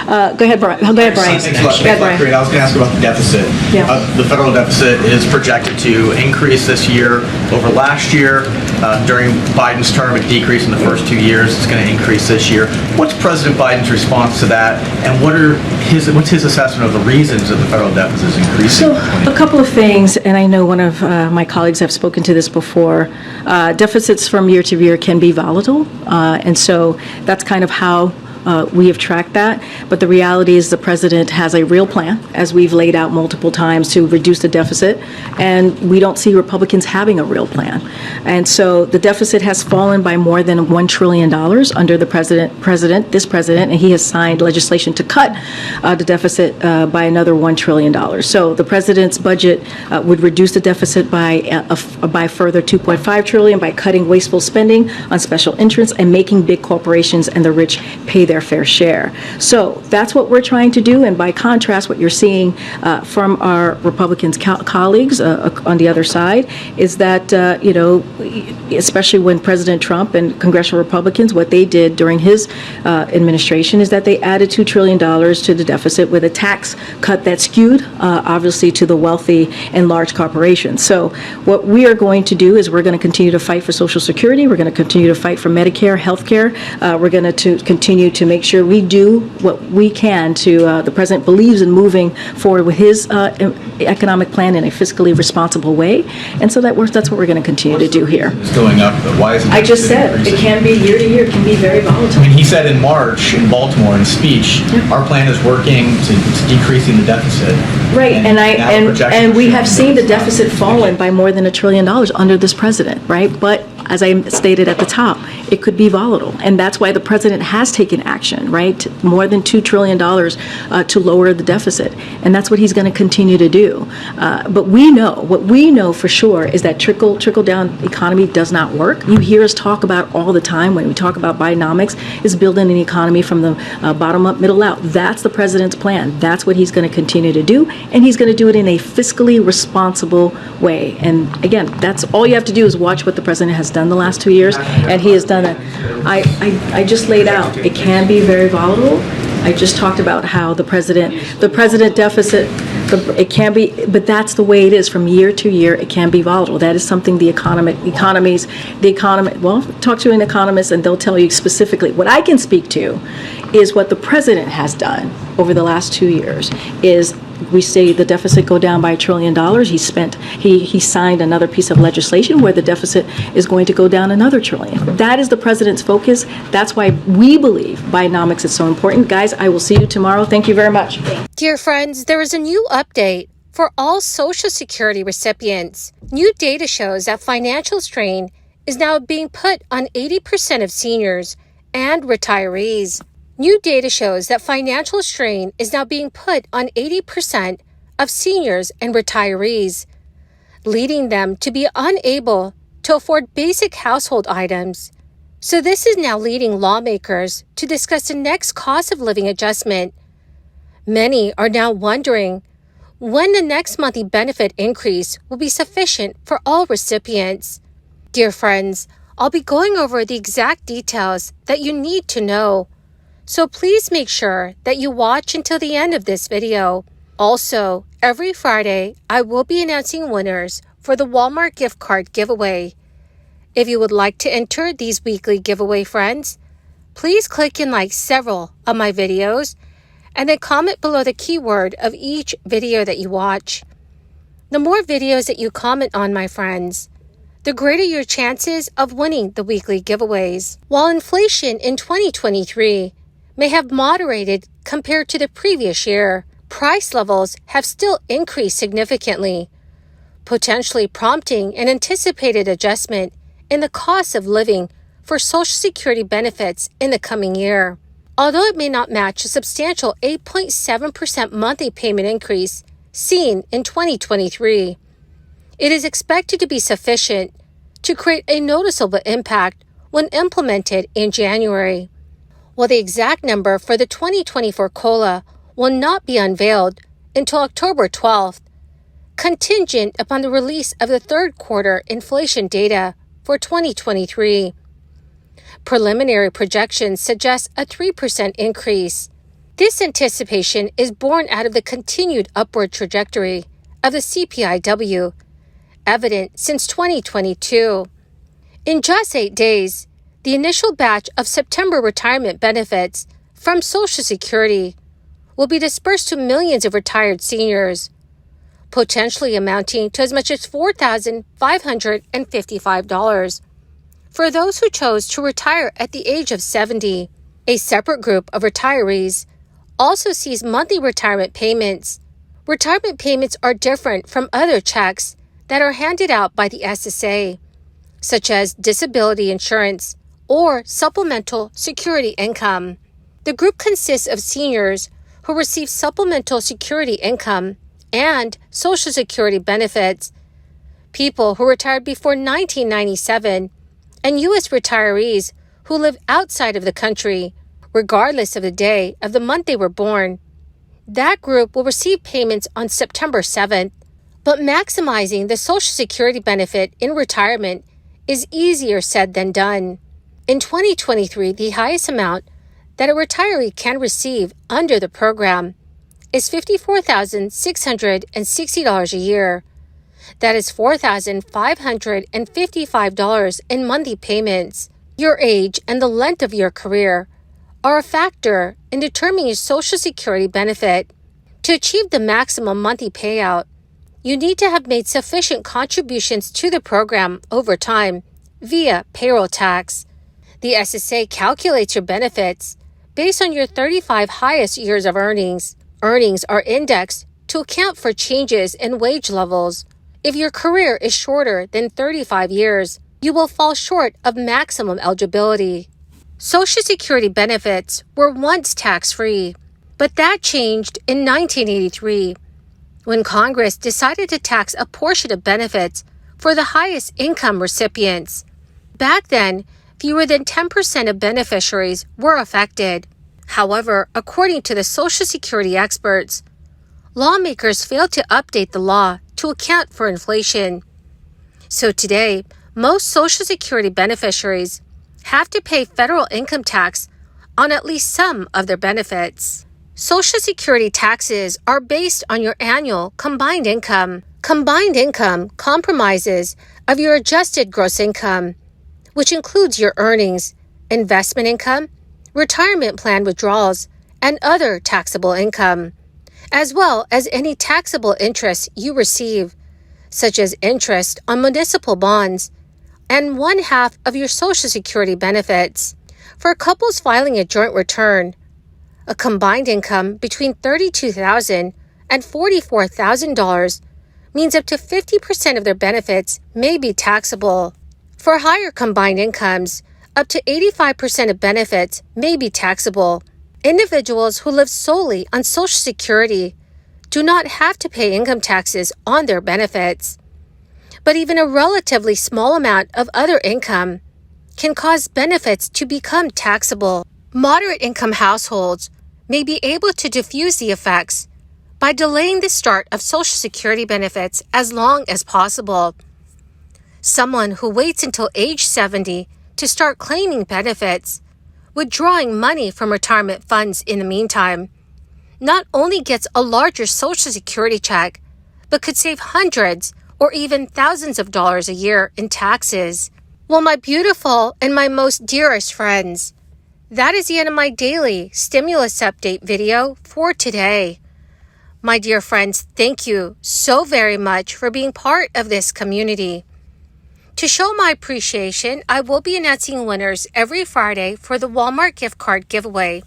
Go ahead, Brian. Go ahead, Brian. Thanks a lot. Great. I was going to ask about the deficit. Yeah. The federal deficit is projected to increase this year over last year. During Biden's term, it decreased in the first 2 years. It's going to increase this year. What's President Biden's response to that, and what's his assessment of the reasons that the federal deficit is increasing? So, a couple of things, and I know one of my colleagues have spoken to this before. Deficits from year to year can be volatile, and so that's kind of how we have tracked that. But the reality is the president has a real plan, as we've laid out multiple times, to reduce the deficit, and we don't see Republicans having a real plan. And so the deficit has fallen by more than $1 trillion under the this president, and he has signed legislation to cut the deficit by another $1 trillion. So the president's budget would reduce the deficit by further $2.5 trillion by cutting wasteful spending on special interests and making big corporations and the rich pay their fair share. So that's what we're trying to do, and by contrast, what you're seeing from our Republican colleagues on the other side is that, especially when President Trump and congressional Republicans, what they did during his administration is that they added $2 trillion to the deficit with a tax cut that skewed, obviously, to the wealthy and large corporations. So what we are going to do is we're going to continue to fight for Social Security. We're going to continue to fight for Medicare, health care. We're going to continue to make sure we do what we can to, the president believes in moving forward with his economic plan in a fiscally responsible way. And so that's what we're going to continue to do here. It's going up, but why is it? I just said, it can be year to year, it can be very volatile. I mean, he said in March in Baltimore in a speech, our plan is working to decreasing the deficit. Right, and we have seen the the deficit fallen by more than $1 trillion under this president, right? But as I stated at the top, it could be volatile, and that's why the president has taken action, right? More than $2 trillion to lower the deficit, and that's what he's going to continue to do. But what we know for sure is that trickle-down economy does not work. You hear us talk about all the time when we talk about Bidenomics, is building an economy from the bottom up, middle out. That's the president's plan. That's what he's going to continue to do, and he's going to do it in a fiscally responsible way. And again, that's all you have to do is watch what the president has done the last 2 years, and he has done it. I just laid out, it can be very volatile. I just talked about how the president deficit, it can be, but that's the way it is from year to year. It can be volatile. That is something well, talk to an economist and they'll tell you specifically. What I can speak to is what the president has done over the last 2 years is we say the deficit go down by $1 trillion. He signed another piece of legislation where the deficit is going to go down another $1 trillion. That is the president's focus. That's why we believe Bidenomics is so important. Guys, I will see you tomorrow. Thank you very much. Dear friends, there is a new update for all Social Security recipients. New data shows that financial strain is now being put on 80% of seniors and retirees. New data shows that financial strain is now being put on 80% of seniors and retirees, leading them to be unable to afford basic household items. So this is now leading lawmakers to discuss the next cost of living adjustment. Many are now wondering when the next monthly benefit increase will be sufficient for all recipients. Dear friends, I'll be going over the exact details that you need to know. So please make sure that you watch until the end of this video. Also, every Friday, I will be announcing winners for the Walmart gift card giveaway. If you would like to enter these weekly giveaway, friends, please click and like several of my videos and then comment below the keyword of each video that you watch. The more videos that you comment on, my friends, the greater your chances of winning the weekly giveaways. While inflation in 2023 may have moderated compared to the previous year, price levels have still increased significantly, potentially prompting an anticipated adjustment in the cost of living for Social Security benefits in the coming year. Although it may not match a substantial 8.7% monthly payment increase seen in 2023, it is expected to be sufficient to create a noticeable impact when implemented in January. While the exact number for the 2024 COLA will not be unveiled until October 12th, contingent upon the release of the third quarter inflation data for 2023. Preliminary projections suggest a 3% increase. This anticipation is born out of the continued upward trajectory of the CPIW, evident since 2022. In just 8 days, the initial batch of September retirement benefits from Social Security will be dispersed to millions of retired seniors, potentially amounting to as much as $4,555 for those who chose to retire at the age of 70. A separate group of retirees also sees monthly retirement payments. Retirement payments are different from other checks that are handed out by the SSA, such as disability insurance or supplemental security income. The group consists of seniors who receive supplemental security income and Social Security benefits, people who retired before 1997, and U.S. retirees who live outside of the country, regardless of the day of the month they were born. That group will receive payments on September 7th, but maximizing the Social Security benefit in retirement is easier said than done. In 2023, the highest amount that a retiree can receive under the program is $54,660 a year. That is $4,555 in monthly payments. Your age and the length of your career are a factor in determining your Social Security benefit. To achieve the maximum monthly payout, you need to have made sufficient contributions to the program over time via payroll tax. The SSA calculates your benefits based on your 35 highest years of earnings. Earnings are indexed to account for changes in wage levels. If your career is shorter than 35 years, you will fall short of maximum eligibility. Social Security benefits were once tax-free, but that changed in 1983 when Congress decided to tax a portion of benefits for the highest income recipients. Back then, fewer than 10% of beneficiaries were affected. However, according to the Social Security experts, lawmakers failed to update the law to account for inflation. So today, most Social Security beneficiaries have to pay federal income tax on at least some of their benefits. Social Security taxes are based on your annual combined income. Combined income comprises of your adjusted gross income, which includes your earnings, investment income, retirement plan withdrawals, and other taxable income, as well as any taxable interest you receive, such as interest on municipal bonds, and 1/2 of your Social Security benefits. For couples filing a joint return, a combined income between $32,000 and $44,000 means up to 50% of their benefits may be taxable. For higher combined incomes, up to 85% of benefits may be taxable. Individuals who live solely on Social Security do not have to pay income taxes on their benefits. But even a relatively small amount of other income can cause benefits to become taxable. Moderate income households may be able to diffuse the effects by delaying the start of Social Security benefits as long as possible. Someone who waits until age 70 to start claiming benefits, withdrawing money from retirement funds in the meantime, not only gets a larger Social Security check, but could save hundreds or even thousands of dollars a year in taxes. Well, my beautiful and my most dearest friends, that is the end of my daily stimulus update video for today. My dear friends, thank you so very much for being part of this community. To show my appreciation, I will be announcing winners every Friday for the Walmart gift card giveaway.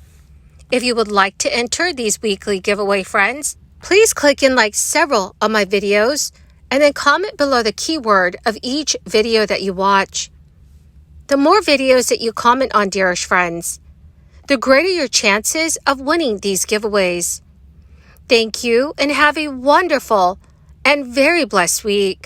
If you would like to enter these weekly giveaway friends, please click and like several of my videos and then comment below the keyword of each video that you watch. The more videos that you comment on, dearest friends, the greater your chances of winning these giveaways. Thank you and have a wonderful and very blessed week.